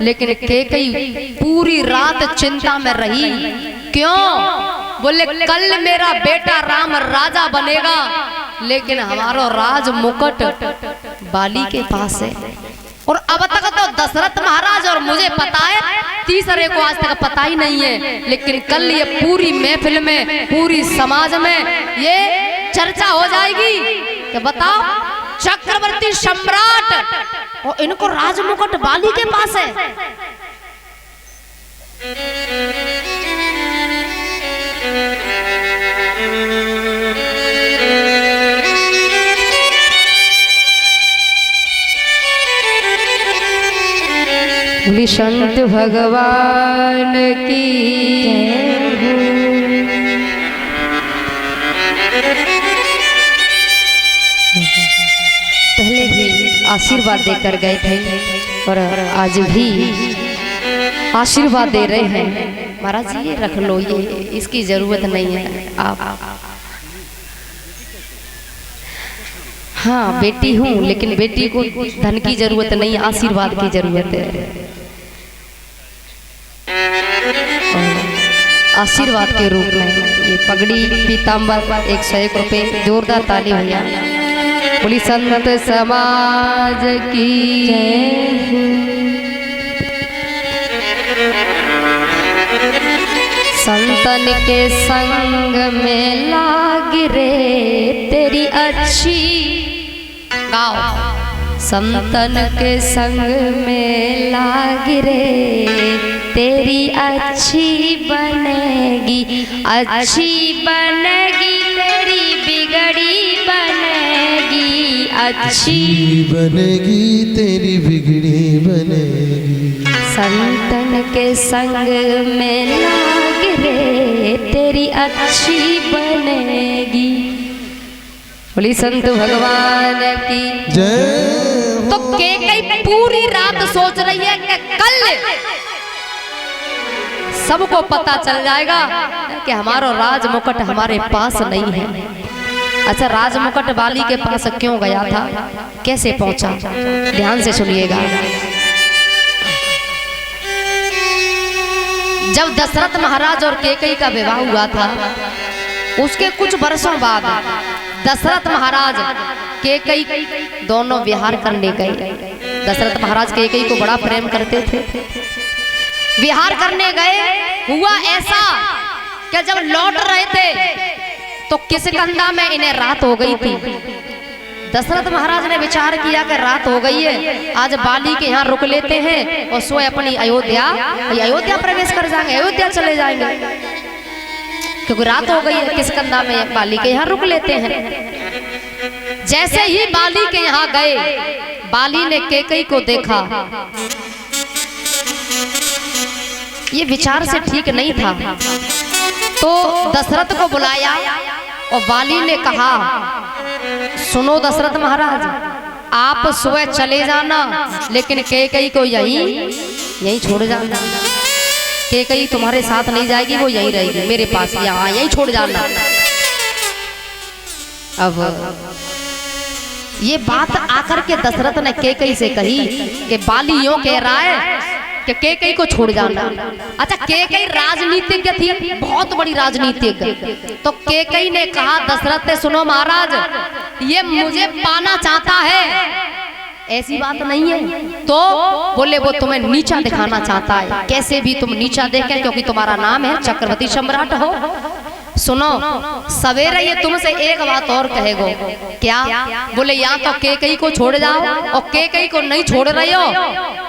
लेकिन कैकई पूरी रात चिंता में रही। क्यों? बोले कल मेरा बेटा राम राजा बनेगा, लेकिन हमारा राज मुकुट बाली के पास है। और अब तक तो दशरथ महाराज और मुझे पता है, तीसरे को आज तक पता ही नहीं है। लेकिन कल ये पूरी महफिल में, पूरी समाज में ये चर्चा हो जाएगी कि बताओ चक्रवर्ती सम्राट और इनको राजमुकुट बाली के पास है। बोली संत भगवान की पहले भी आशीर्वाद देकर गए थे और आज भी आशीर्वाद दे रहे हैं। महाराज जी ये रख लो, ये इसकी जरूरत नहीं है। आप हाँ बेटी हूँ, लेकिन बेटी को धन की जरूरत नहीं, आशीर्वाद की जरूरत है। आशीर्वाद के रूप में ये पगड़ी पीताम्बर 101 रुपये, जोरदार ताली भैया। बोली संत समाज की संतन के संग में लाग रे तेरी अच्छी, गाओ। संतन के संग में लाग रे तेरी अच्छी बनेगी, अच्छी बनेगी तेरी बिगड़ी बनेगी, अच्छी
बनेगी तेरी बिगड़ी बनेगी।
संतन के संग में लाग रे तेरी अच्छी बनेगी। बोली संत भगवान की
जय।
तो कैकेयी पूरी रात सोच रही है कि कल सबको पता चल जाएगा कि हमारा राजमुकुट हमारे पास नहीं है। अच्छा, राजमुकुट बाली के पास क्यों गया था, कैसे पहुंचा, ध्यान से सुनिएगा। जब दशरथ महाराज और कैकेयी का विवाह हुआ था, उसके कुछ वर्षों बाद दशरथ महाराज कैकेयी दोनों विहार करने गए। दशरथ महाराज कैकेयी को बड़ा प्रेम करते थे। विहार करने गए, हुआ ऐसा कि जब लौट रहे थे तो किष्किंधा में इन्हें रात हो गई थी। दशरथ महाराज ने विचार किया कि रात हो गई है, आज बाली के यहाँ रुक लेते हैं और स्वयं अपनी अयोध्या प्रवेश कर जाएंगे, अयोध्या चले जाएंगे, क्योंकि रात हो गई है। किष्किंधा में बाली के यहाँ रुक लेते हैं। जैसे ही बाली के यहाँ गए, बाली ने कैकेयी को देखा, ये विचार से ठीक नहीं था, तो दशरथ को बुलाया और बाली ने कहा, सुनो दशरथ महाराज, आप सुबह चले जाना, लेकिन कैकेयी को यहीं छोड़ जाना। कैकेयी तुम्हारे साथ नहीं जाएगी, वो यहीं रहेगी मेरे पास, यहाँ यहीं छोड़ जाना। अब ये बात आकर के दशरथ ने कैकेयी से कही कि बाली यूं कह रहा है कि कैकेयी को छोड़ जाना। अच्छा, कैकेयी राजनीतिज्ञ थी, बहुत बड़ी राजनीतिज्ञ। तो कैकेयी ने कहा दशरथ से, सुनो महाराज, ये मुझे पाना चाहता है, ऐसी बात नहीं है। तो बोले वो तुम्हें नीचा दिखाना चाहता है, कैसे भी तुम नीचा देखें, क्योंकि तुम्हारा नाम है चक्रवर्ती सम्राट हो। सुनो, सवेरे ये तुमसे एक बात और कहेगो। क्या? बोले या तो कैकेयी को छोड़ जाओ, और कैकेयी को नहीं छोड़ रहे हो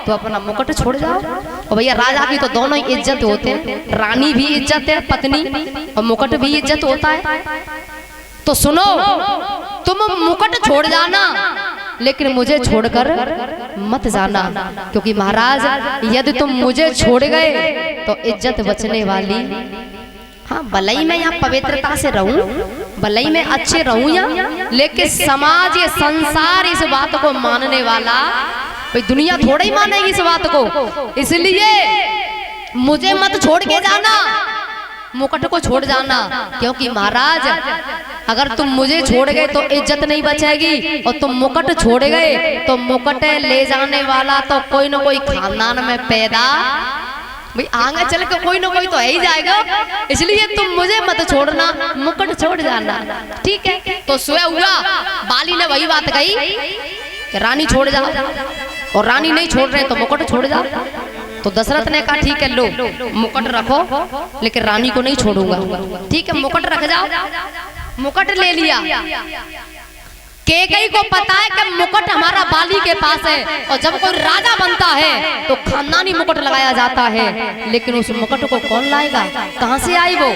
तो अपना मुकुट छोड़ जाओ। और भैया राजा की तो दोनों ही इज्जत होते हैं, रानी भी इज्जत है पत्नी, और मुकुट भी इज्जत होता है। तो सुनो, तुम मुकुट छोड़ जाना, लेकिन मुझे छोड़कर मत जाना, क्योंकि महाराज यदि तुम मुझे छोड़ गए तो इज्जत बचने वाली। हाँ, भलाई मैं यहाँ पवित्रता से रहूं, भलाई मैं अच्छे रहूं यहाँ, लेकिन समाज, ये संसार इस बात को मानने वाला, भाई दुनिया थोड़ा ही मानेगी इस बात को। इसलिए मुझे मत छोड़ के जाना, मुकुट को छोड़ जाना, क्योंकि महाराज अगर तुम मुझे छोड़ गए तो इज्जत नहीं बचेगी, और तुम मुकुट छोड़ गए तो मुकुट ले जाने वाला तो कोई ना कोई खानदान में पैदा, भाई आगे चल के कोई ना कोई तो है ही जाएगा। इसलिए तुम मुझे मत छोड़ना, मुकुट छोड़ जाना, ठीक है। तो सुबह हुआ, बाली ने वही बात कही कि रानी छोड़ जाओ, और रानी नहीं छोड़ रहे तो मुकुट छोड़ जाओ। तो दशरथ ने कहा ठीक है लो मुकुट रखो, लेकिन रानी को नहीं छोड़ूंगा। ठीक है मुकुट रख जाओ। मुकुट ले लिया। कैकेयी को पता है कि मुकुट हमारा बाली के पास है, और जब कोई राजा बनता है तो खानदानी मुकुट लगाया जाता है, लेकिन उस मुकुट को कौन लाएगा, कहां से आई वो।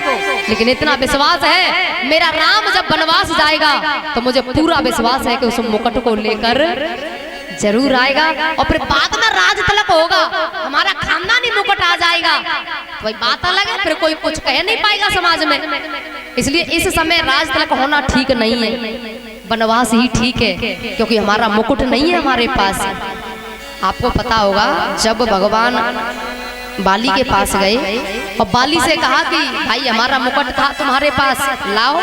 लेकिन इतना विश्वास है मेरा राम जब वनवास जाएगा तो मुझे पूरा विश्वास है कि उस मुकुट को लेकर जरूर आएगा, और फिर बाद में राज तिलक होगा, हमारा खानदानी मुकुट आ जाएगा। तो भाई बात अलग है, फिर कोई कुछ कह नहीं पाएगा समाज में। इसलिए इस समय राज तिलक होना ठीक नहीं है, वनवास ही ठीक है, क्योंकि हमारा मुकुट नहीं है हमारे पास। आपको पता होगा जब भगवान बाली के पास गए और बाली से कहा कि भाई हमारा मुकुट था तुम्हारे पास, लाओ।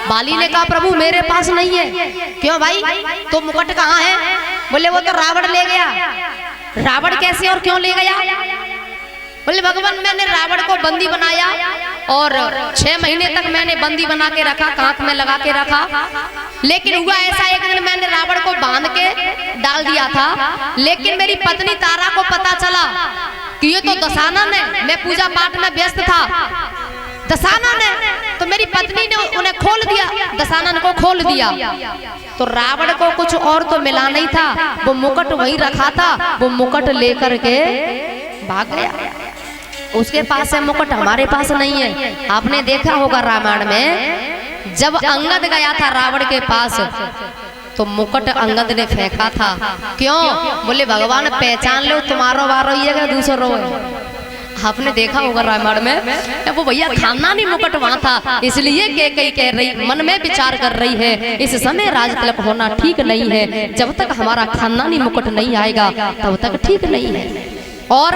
बाली ने कहा प्रभु मेरे पास नहीं है। क्यों भाई, तो मुकुट कहाँ है? बोले वो तो रावण ले गया। रावण कैसे और क्यों ले गया? बोले भगवान मैंने रावण को बंदी बनाया और 6 महीने तक मैंने बंदी बना के रखा, कांख में लगा के रखा, लेकिन हुआ ऐसा एक दिन मैंने रावण को बांध के डाल दिया था, लेकिन मेरी पत्नी तारा को पता चला कि ये तो दशानन है, मैं पूजा पाठ में व्यस्त था, दशानन है, तो मेरी पत्नी ने उन्हें खोल दिया, दशानन को खोल दिया। तो रावण को कुछ और तो मिला नहीं था, वो मुकुट वहीं रखा था, वो मुकुट लेकर के भाग गया। उसके पास है मुकुट, हमारे पास नहीं है। आपने देखा होगा रामायण में जब अंगद गया था रावण के पास तो मुकुट अंगद ने फेंका था। क्यों? बोले भगवान पहचान लो तुम्हारो वारो ये है दूसरो है। आपने देखा होगा रामायण में वो भैया खानदानी मुकुट वहां था, इसलिए कैकेयी कह रही, मन में विचार कर रही है इस समय राज तिलक होना ठीक नहीं है, जब तक हमारा खानदानी मुकुट नहीं आएगा तब तक ठीक नहीं है। और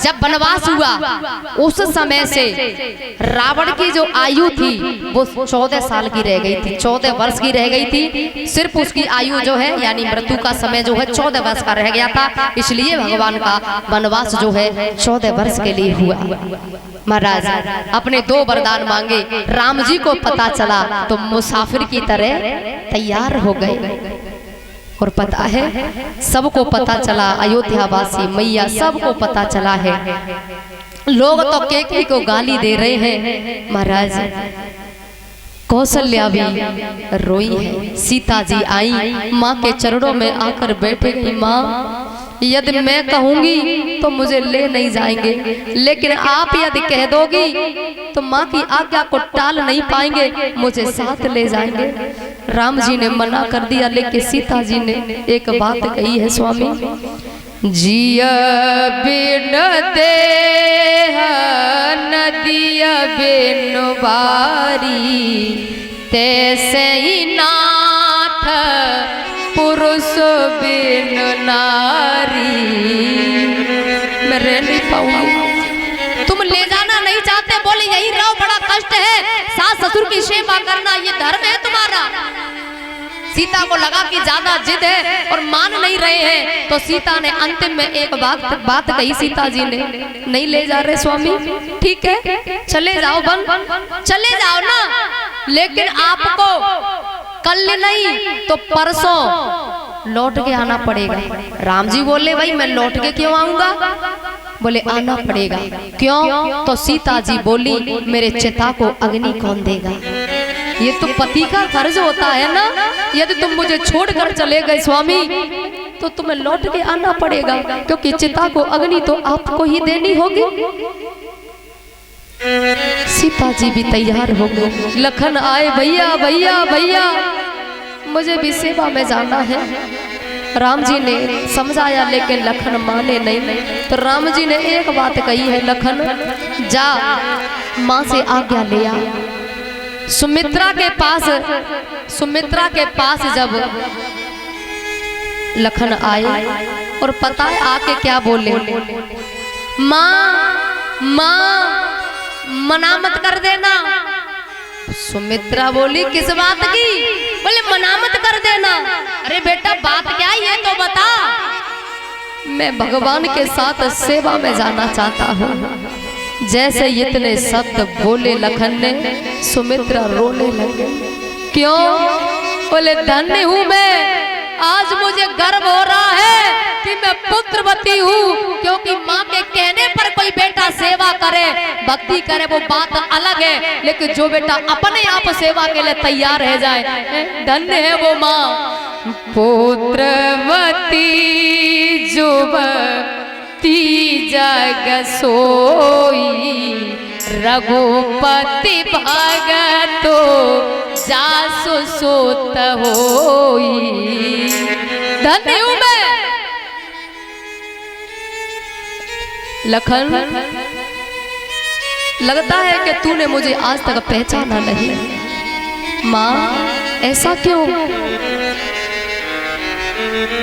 जब वनवास हुआ उस समय से रावण की जो आयु थी वो 14 साल की रह गई थी, 14 वर्ष की रह गई थी। सिर्फ उसकी आयु जो है यानी मृत्यु का समय जो है 14 वर्ष का रह गया था, इसलिए भगवान का वनवास जो है 14 वर्ष के लिए हुआ। महाराज अपने 2 वरदान मांगे, राम जी को पता चला तो मुसाफिर की तरह तैयार हो गए। और पता है सबको पता चला, अयोध्या वासी मैया सबको पता चला है। लोग तो कैकेयी को गाली दे रहे हैं। महाराज कौशल्या भी रोई है, सीता जी आई माँ के चरणों में आकर बैठे गई, माँ यदि मैं कहूंगी तो मुझे ले नहीं जाएंगे, लेकिन आप यदि कह दोगी तो माँ की आज्ञा को टाल नहीं पाएंगे, मुझे साथ ले जाएंगे। राम जी ने मना कर दिया, लेकिन सीता जी ने एक बात कही है, स्वामी जिया बिन देह नदिया बिन बारी, तैसे ही नाथ पुरुष बिन नारी। मैं रह नहीं पाऊंगी, तुम ले जाना नहीं चाहते, बोले यही रहो, बड़ा कष्ट है, सास ससुर की सेवा करना ये धर्म है तुम्हारा। सीता को लगा कि ज्यादा जिद है और मान नहीं रहे हैं, तो सीता ने अंतिम में एक बात कही सीता जी ने, नहीं ले जा रहे स्वामी, ठीक है चले जाओ, चले जाओ ना, लेकिन आपको कल नहीं तो परसों लौट के आना पड़ेगा। राम जी बोले भाई मैं लौट के क्यों आऊंगा? बोले आना पड़ेगा। क्यों? तो सीता जी बोली मेरे चिता को अग्नि कौन देगा? ये तो पति का फर्ज होता है ना, यदि तुम मुझे छोड़कर चले गए स्वामी तो तुम्हें लौट के आना पड़ेगा, क्योंकि चिता को अग्नि तो आपको ही देनी होगी। सीता जी भी तैयार हो गए, लखन आए, भैया भैया भैया मुझे भी सेवा में जाना है। राम जी ने समझाया लेकिन लखन माने नहीं, तो राम जी ने एक बात कही है, लखन जा माँ से आज्ञा ले आ। सुमित्रा के पास जब लखन आए और पता है आके क्या बोले, माँ मना मत कर देना। सुमित्रा बोली किस बात की? बोले मना मत कर देना। अरे बेटा बात क्या है ये तो बता। मैं भगवान के साथ सेवा में जाना चाहता हूँ। जैसे इतने शब्द बोले लखन ने, सुमित्रा रोने लगे। क्यों? बोले धन्य हूँ मैं आज मुझे गर्व हो रहा है कि मैं पुत्रवती हूँ, क्योंकि माँ के कहने पर कोई बेटा सेवा करे, भक्ति करे, वो बात अलग है, लेकिन जो बेटा अपने आप सेवा के लिए तैयार रह जाए, धन्य है वो माँ। पुत्रवती जुबती जग सोई, रघुपति भगतो जासु सोत होई। धन्य हूँ मैं। लखन, लगता है कि तूने मुझे आज तक पहचाना नहीं। माँ, ऐसा क्यों?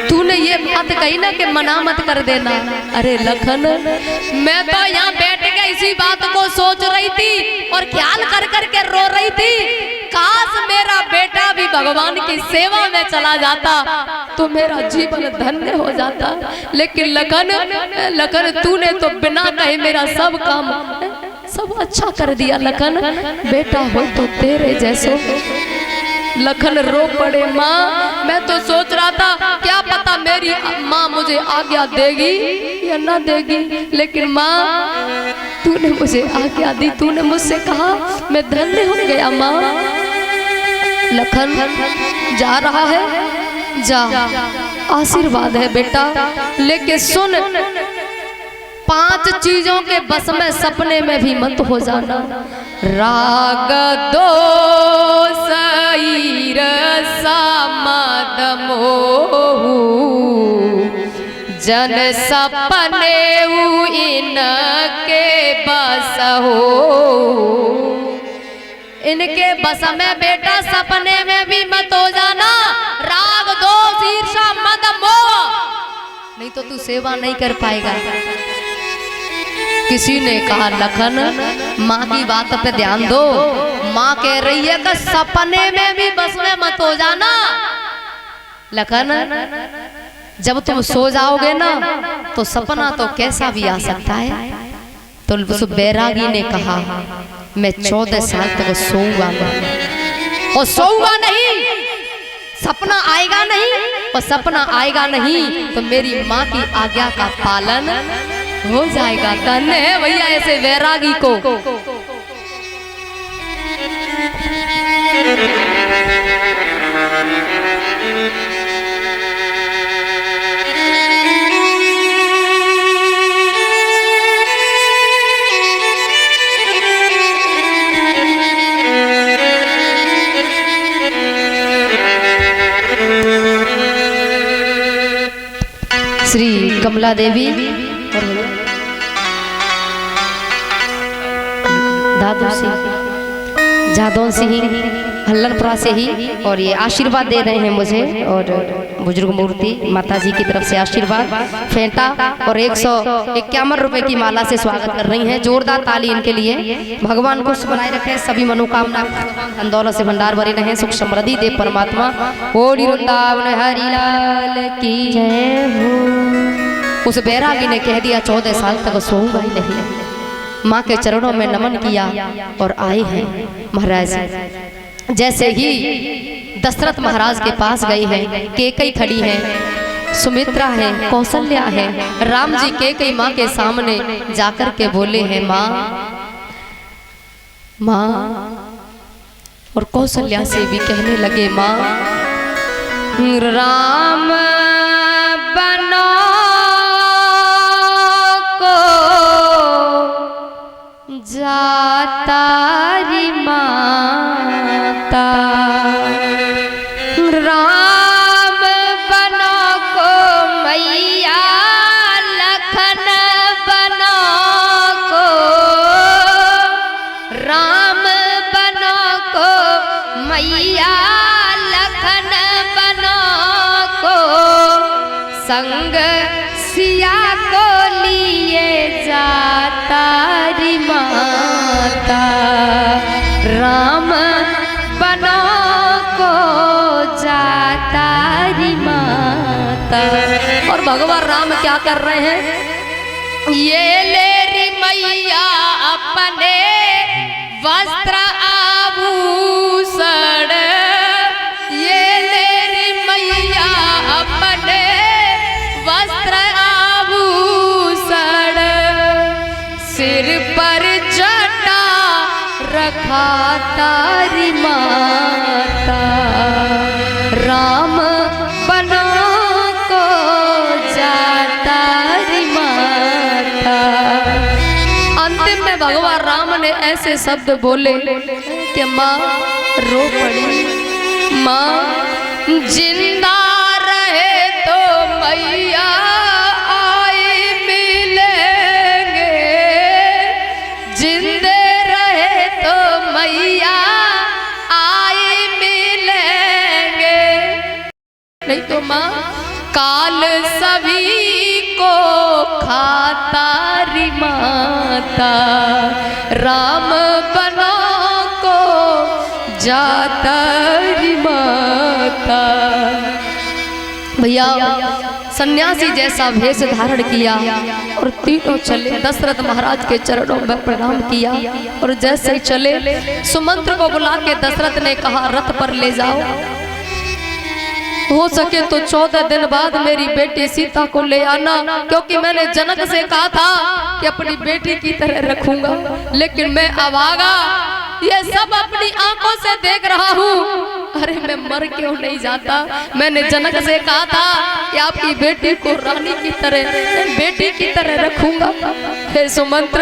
तूने ये बात कही ना कि मना मत कर देना। अरे लखन, मैं तो यहाँ बैठ के इसी बात को सोच रही थी और ख्याल कर कर के रो रही थी, काश मेरा बेटा भी भगवान की सेवा में चला जाता तो मेरा जीवन धन्य हो जाता। लेकिन लखन तूने तो बिना कहे मेरा सब काम सब अच्छा कर दिया। लखन, बेटा हो तो तेरे जैसो। लखन रो पड़े। माँ, मैं तो सोच रहा था क्या पता मेरी माँ मुझे आज्ञा देगी या ना देगी, लेकिन माँ तूने मुझे आज्ञा दी, तूने मुझसे कहा, मैं धन्य हो गया। माँ, लखन जा रहा है, जा, आशीर्वाद है बेटा, लेकिन सुन, 5 चीजों के बस में सपने में भी मत हो जाना। राग दोष ईर्ष्या मद मोह, जन सपने इनके बस हो। इनके बस में बेटा सपने में भी मत हो जाना। राग दोष ईर्ष्या मद मोह, नहीं तो तू सेवा नहीं कर पाएगा। किसी ने कहा लखन, माँ की बात पे ध्यान दो। माँ कह रही है कि सपने में भी बस में मत हो जाना। लखन, जब तुम सो जाओगे ना तो सपना तो कैसा भी आ सकता है। तो उस बैरागी ने कहा, मैं 14 साल तक सोऊंगा और सोऊंगा नहीं, सपना आएगा नहीं, और सपना आएगा नहीं तो मेरी माँ की आज्ञा का पालन हो जाएगा। धन्य है भैया ऐसे वैरागी को। श्री कमला देवी और दादू सिंह, जादौन सिंह हल्लनपुरा से ही, और ये आशीर्वाद दे रहे हैं मुझे, और बुजुर्ग मूर्ति माता जी की तरफ से आशीर्वाद फेंटा और 151 रुपए की माला से स्वागत कर रही हैं। जोरदार ताली इनके लिए। भगवान को बनाए रखे, सभी मनोकामना धन दौलत से भंडार भरे रहे, सुख समृद्धि दे परमात्मा। होली वृंदावन हरि लाल की जय हो। उस बैरागी ने कह दिया 14 साल तक सोऊंगा ही नहीं। माँ के चरणों में नमन किया और आए हैं महाराज। जैसे ही दशरथ महाराज के पास गए हैं, कैकेयी खड़ी है, सुमित्रा है, कौशल्या है, राम जी कैकेयी माँ के सामने जाकर के बोले हैं, माँ, और कौशल्या से भी कहने लगे, माँ, राम बनो को जाता री माता, राम बनो को मैया, लखन बनो को, राम बनो को मैया, लखन बनो को, संग सिया को लिए जाता री माता, राम बनो को जाता री माता। और भगवान राम क्या कर रहे हैं? ये ले री मैया अपने वस्त्र आभूषण, ये ले री मैया पर जटा रखा तारी माता, राम बना को जाता री माता। अंतिम में भगवान राम ने ऐसे शब्द बोले कि माँ रो पड़ी। माँ जिंदा रहे तो मैया आई मिलेंगे, जिंदे रहे तो मैया आई मिलेंगे, नहीं तो माँ काल सभी को खाता री माता, राम बना को जाता री माता। भैया सन्यासी जैसा भेष धारण किया और तीनों चले। दशरथ महाराज के चरणों में प्रणाम किया और जैसे ही चले सुमंत्र को बुला के दशरथ ने कहा रथ पर ले जाओ, हो सके तो 14 दिन बाद मेरी बेटी सीता को ले आना, क्योंकि मैंने जनक से कहा था कि अपनी बेटी की तरह रखूंगा, लेकिन मैं अभागा ये सब अपनी आंखों से देख रहा हूँ। अरे मैं मर क्यों नहीं जाता? मैंने जनक से कहा था कि आपकी बेटी को रानी की तरह, बेटी की तरह रखूंगा। हे सुमंत्र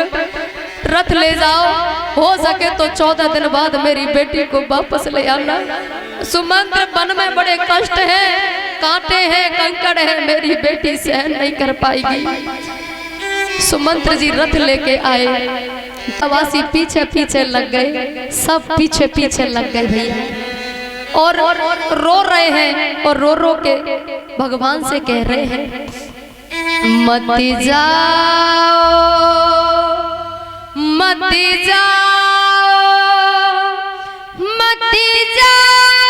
रथ ले जाओ, हो सके तो 14 दिन बाद मेरी बेटी को वापस ले आना। सुमंत्र वन में बड़े कष्ट हैं, कांटे हैं, कंकड़ है, मेरी बेटी सहन नहीं कर पाएगी। सुमंत्र जी रथ लेके आए, तवासी पीछे पीछे लग गए, सब पीछे पीछे लग गए भैया, और रो रहे हैं और रो रो के भगवान से कह रहे हैं मत जाओ मत जाओ मत जाओ,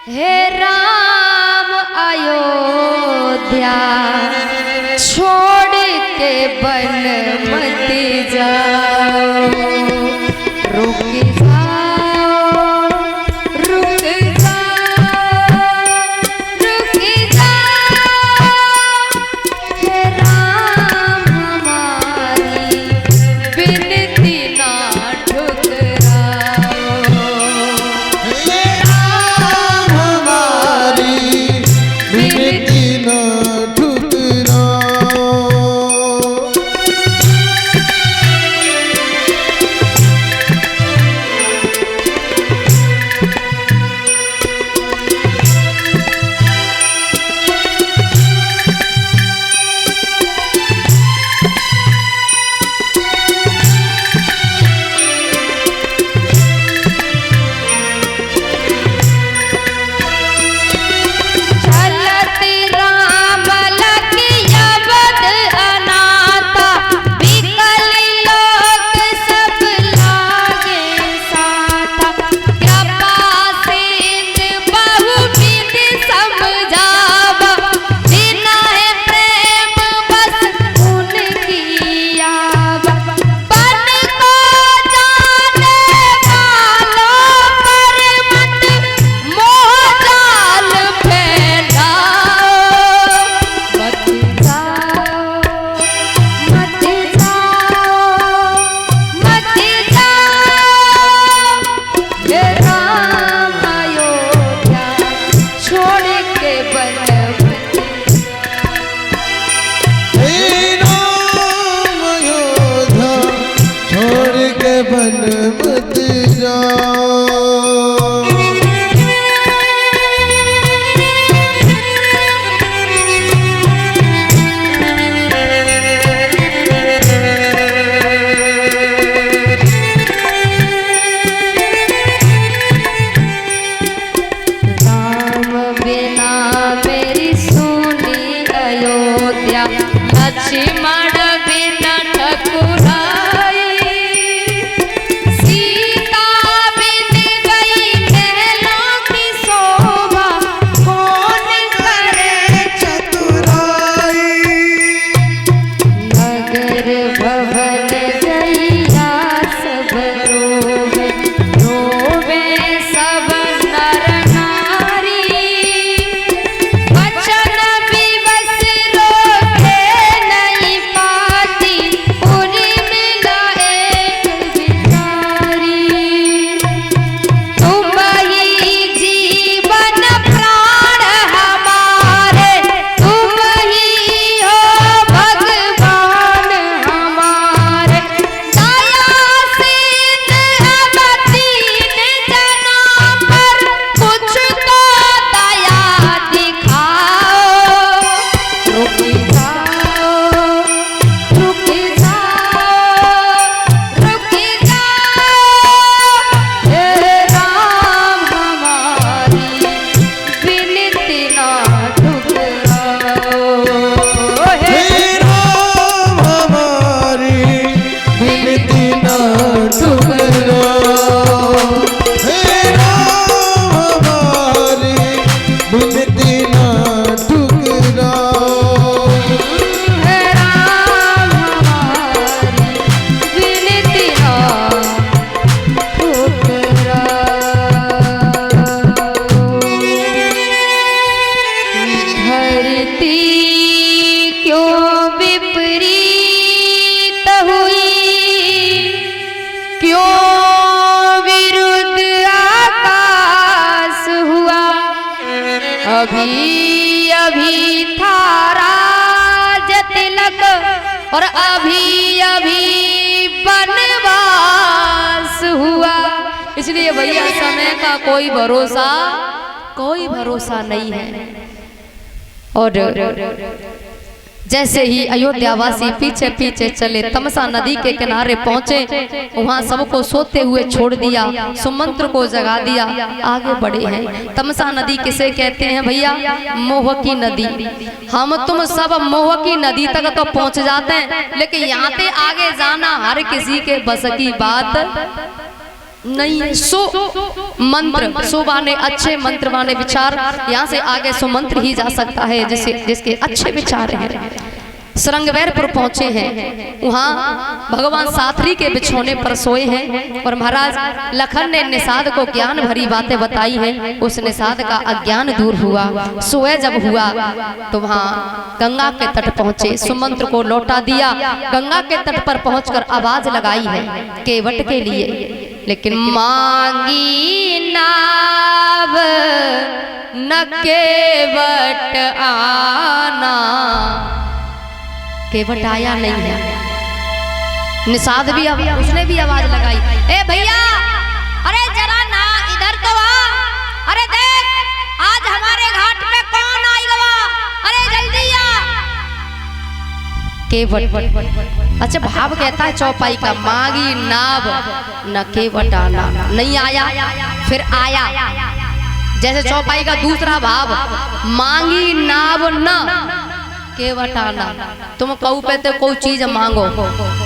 हे राम अयोध्या छोड़ के बन मत जाओ, रुक जाओ रुक जाओ रुक जाओ, हे राम हमारी बिनती ना ठुकराओ,
हे राम हमारी बिनती ना ठुकराओ।
और अभी अभी बनवास हुआ। इसलिए भैया समय का कोई भरोसा नहीं है। और जैसे ही अयोध्यावासी पीछे पीछे चले, तमसा नदी के किनारे पहुंचे, वहां सबको सोते हुए छोड़ दिया, सुमंत्र को जगा दिया, आगे बढ़े हैं। तमसा नदी किसे कहते हैं भैया? मोह की नदी। हम तुम सब मोह की नदी तक तो पहुंच जाते हैं, लेकिन यहाँ से आगे जाना हर किसी के बस की बात नहीं। मंत्र सुबाने अच्छे मंत्र वाले विचार, यहाँ से आगे सुमंत्र ही जा सकता है जिसके अच्छे विचार हैं। श्रृंगवेरपुर पहुंचे हैं, वहाँ भगवान साथरी के बिछौने पर सोए हैं और महाराज लखन ने निषाद को ज्ञान भरी बातें बताई हैं। उस निषाद का अज्ञान दूर हुआ। सोए जब हुआ तो वहाँ गंगा के तट पहुंचे, सुमंत्र को लौटा दिया। गंगा के तट पर पहुंचकर आवाज लगाई है केवट के लिए, लेकिन मांगी नाव न केवट आना, केवट आया नहीं है। निषाद भी उसने भी आवाज लगाई, ए भैया अरे जरा ना इधर तो आ, अरे देख आज हमारे घाट पे कौन आई गवा, अरे जल्दी आ। केवट, अच्छा भाव कहता है चौपाई का, मांगी नाव न केवट आना, नहीं आया फिर आया। जैसे चौपाई का दूसरा भाव, मांगी नाव न केवट आना, तुम कहू पे तो कोई चीज मांगो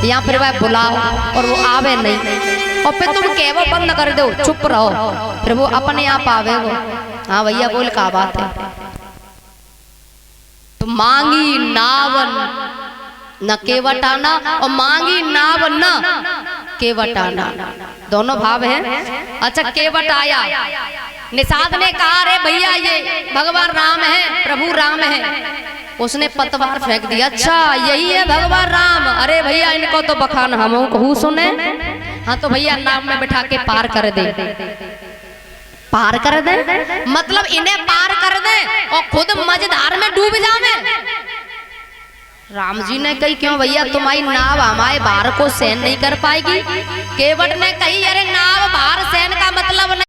या फिर वह बुलाओ और वो आवे नहीं, और फिर तुम कहवो बंद कर दो, चुप रहो, फिर वो अपने आप आवे वो। हाँ भैया बोल का बात है। तो मांगी नाव न केवट आना और मांगी नाव न केवट आना, दोनों भाव हैं। अच्छा केवट आया, निषाद ने कहा अरे भैया ये भगवान राम है, प्रभु राम है। उसने पतवार फेंक दिया, अच्छा यही है भगवान राम, अरे भैया इनको तो बखान हम कहूँ सुने। हाँ तो भैया नाव में बिठा के पार कर दे, पार कर दे मतलब इन्हें पार कर दे और खुद मझधार में डूब जावे। राम जी ने कही क्यों भैया तुम्हारी नाव हमारे भार को सहन नहीं कर पाएगी? केवट ने कही अरे नाव भार सहन का मतलब नहीं।